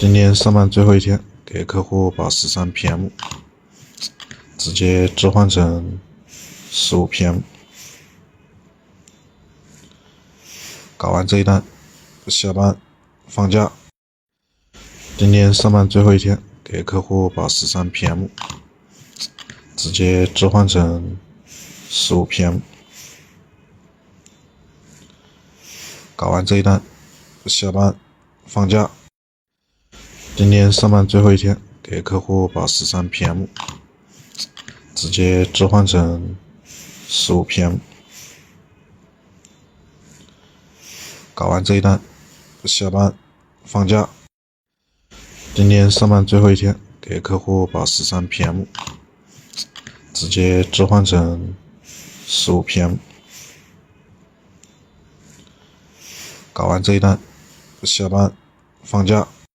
今天上班最后一天，给客户把13 PM 直接置换成15 PM， 搞完这一单，下班放假。今天上班最后一天，给客户把13 PM 直接置换成15 PM， 搞完这一单，下班放假。今天上班最后一天，给客户把13 PM 直接置换成15 PM， 搞完这一单，下班放假。今天上班最后一天，给客户把13 PM 直接置换成15 PM， 搞完这一单，下班放假。